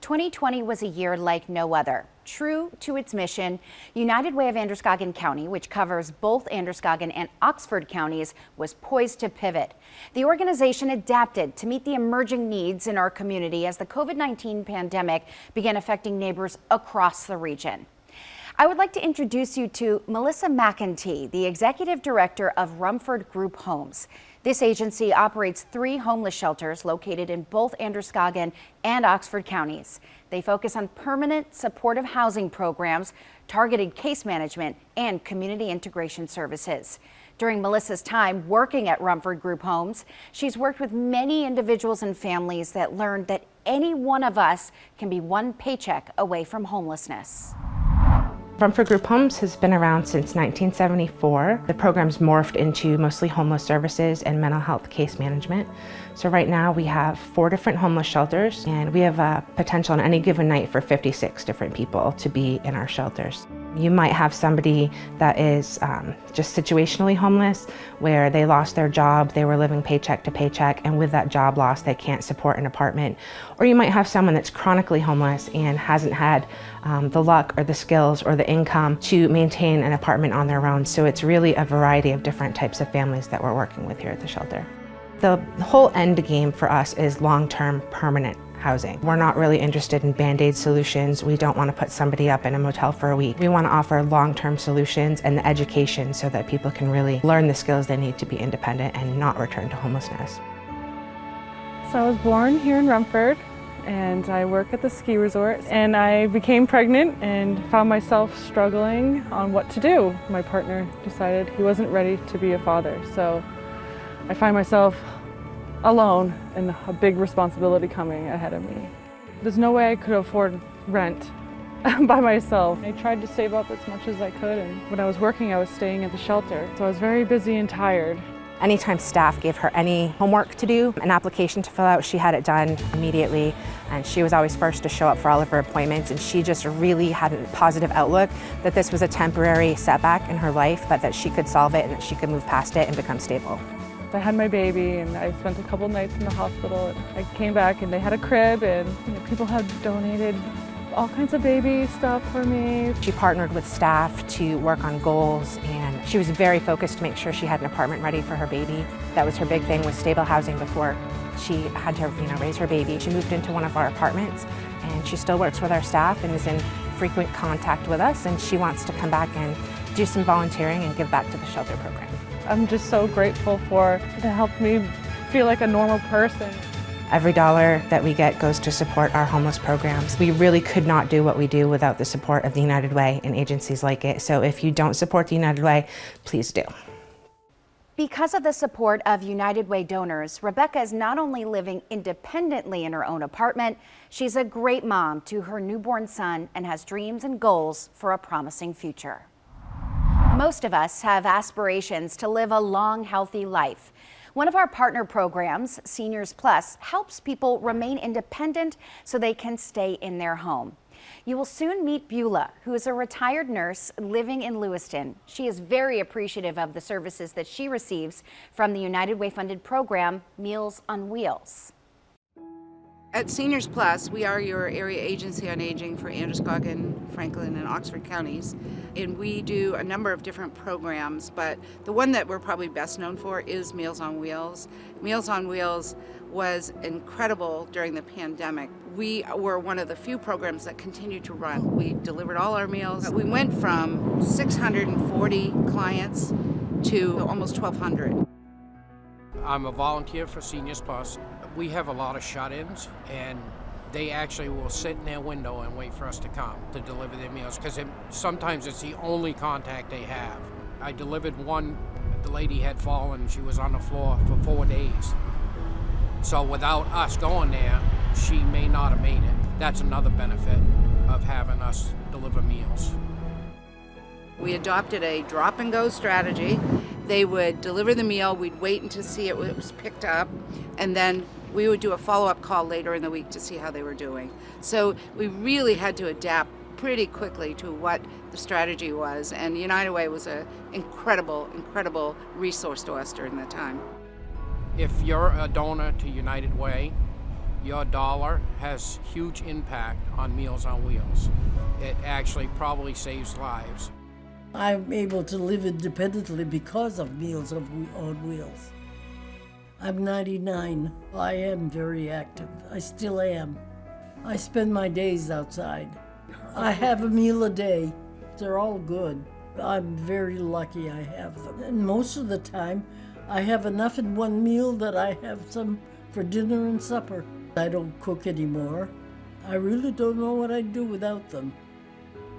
2020 was a year like no other. True to its mission, United Way of Androscoggin County, which covers both Androscoggin and Oxford counties, was poised to pivot. The organization adapted to meet the emerging needs in our community as the COVID-19 pandemic began affecting neighbors across the region. I would like to introduce you to Melissa McEntee, the Executive Director of Rumford Group Homes. This agency operates 3 homeless shelters located in both Androscoggin and Oxford counties. They focus on permanent supportive housing programs, targeted case management, and community integration services. During Melissa's time working at Rumford Group Homes, she's worked with many individuals and families that learned that any one of us can be one paycheck away from homelessness. Rumford Group Homes has been around since 1974. The program's morphed into mostly homeless services and mental health case management. So right now we have 4 different homeless shelters, and we have a potential on any given night for 56 different people to be in our shelters. You might have somebody that is just situationally homeless, where they lost their job, they were living paycheck to paycheck, and with that job loss, they can't support an apartment. Or you might have someone that's chronically homeless and hasn't had the luck or the skills or the income to maintain an apartment on their own. So it's really a variety of different types of families that we're working with here at the shelter. The whole end game for us is long-term permanent housing. We're not really interested in band-aid solutions. We don't want to put somebody up in a motel for a week. We want to offer long-term solutions and the education so that people can really learn the skills they need to be independent and not return to homelessness. So I was born here in Rumford, and I work at the ski resort, and I became pregnant and found myself struggling on what to do. My partner decided he wasn't ready to be a father, so I find myself alone and a big responsibility coming ahead of me. There's no way I could afford rent by myself. I tried to save up as much as I could, and when I was working, I was staying at the shelter, so I was very busy and tired. Anytime staff gave her any homework to do, an application to fill out, she had it done immediately, and she was always first to show up for all of her appointments, and she just really had a positive outlook that this was a temporary setback in her life, but that she could solve it and that she could move past it and become stable. I had my baby, and I spent a couple nights in the hospital. I came back and they had a crib, and people had donated all kinds of baby stuff for me. She partnered with staff to work on goals, and she was very focused to make sure she had an apartment ready for her baby. That was her big thing, was stable housing before she had to raise her baby. She moved into one of our apartments, and she still works with our staff and is in frequent contact with us, and she wants to come back and do some volunteering and give back to the shelter program. I'm just so grateful for it to help me feel like a normal person. Every dollar that we get goes to support our homeless programs. We really could not do what we do without the support of the United Way and agencies like it. So if you don't support the United Way, please do. Because of the support of United Way donors, Rebecca is not only living independently in her own apartment, she's a great mom to her newborn son and has dreams and goals for a promising future. Most of us have aspirations to live a long, healthy life. One of our partner programs, Seniors Plus, helps people remain independent so they can stay in their home. You will soon meet Beulah, who is a retired nurse living in Lewiston. She is very appreciative of the services that she receives from the United Way funded program, Meals on Wheels. At Seniors Plus, we are your area agency on aging for Androscoggin, Franklin, and Oxford counties. And we do a number of different programs, but the one that we're probably best known for is Meals on Wheels. Meals on Wheels was incredible during the pandemic. We were one of the few programs that continued to run. We delivered all our meals. We went from 640 clients to almost 1,200. I'm a volunteer for Seniors Plus. We have a lot of shut-ins, and they actually will sit in their window and wait for us to come to deliver their meals, because sometimes it's the only contact they have. I delivered one, the lady had fallen, she was on the floor for 4 days. So without us going there, she may not have made it. That's another benefit of having us deliver meals. We adopted a drop-and-go strategy. They would deliver the meal, we'd wait until see it was picked up, and then we would do a follow-up call later in the week to see how they were doing. So we really had to adapt pretty quickly to what the strategy was, and United Way was an incredible, incredible resource to us during that time. If you're a donor to United Way, your dollar has huge impact on Meals on Wheels. It actually probably saves lives. I'm able to live independently because of Meals on Wheels. I'm 99. I am very active. I still am. I spend my days outside. I have a meal a day. They're all good. I'm very lucky I have them. And most of the time, I have enough in one meal that I have some for dinner and supper. I don't cook anymore. I really don't know what I'd do without them.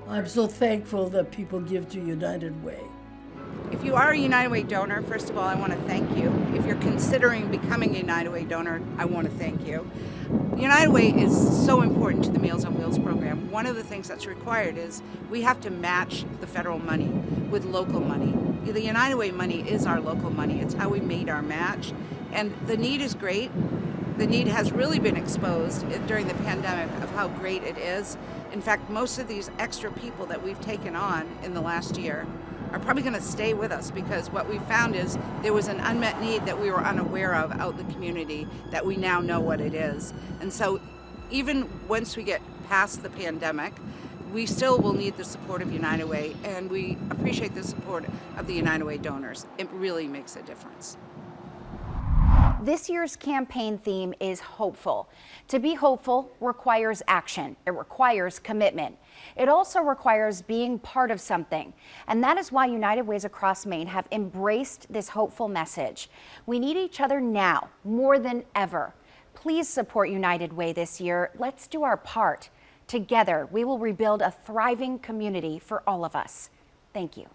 I'm so thankful that people give to United Way. If you are a United Way donor, first of all, I want to thank you. If you're considering becoming a United Way donor, I want to thank you. United Way is so important to the Meals on Wheels program. One of the things that's required is we have to match the federal money with local money. The United Way money is our local money. It's how we made our match. And the need is great. The need has really been exposed during the pandemic of how great it is. In fact, most of these extra people that we've taken on in the last year are probably going to stay with us, because what we found is there was an unmet need that we were unaware of out in the community that we now know what it is. And so even once we get past the pandemic, we still will need the support of United Way, and we appreciate the support of the United Way donors. It really makes a difference. This year's campaign theme is hopeful. To be hopeful requires action. It requires commitment. It also requires being part of something. And that is why United Ways across Maine have embraced this hopeful message. We need each other now more than ever. Please support United Way this year. Let's do our part. Together, we will rebuild a thriving community for all of us. Thank you.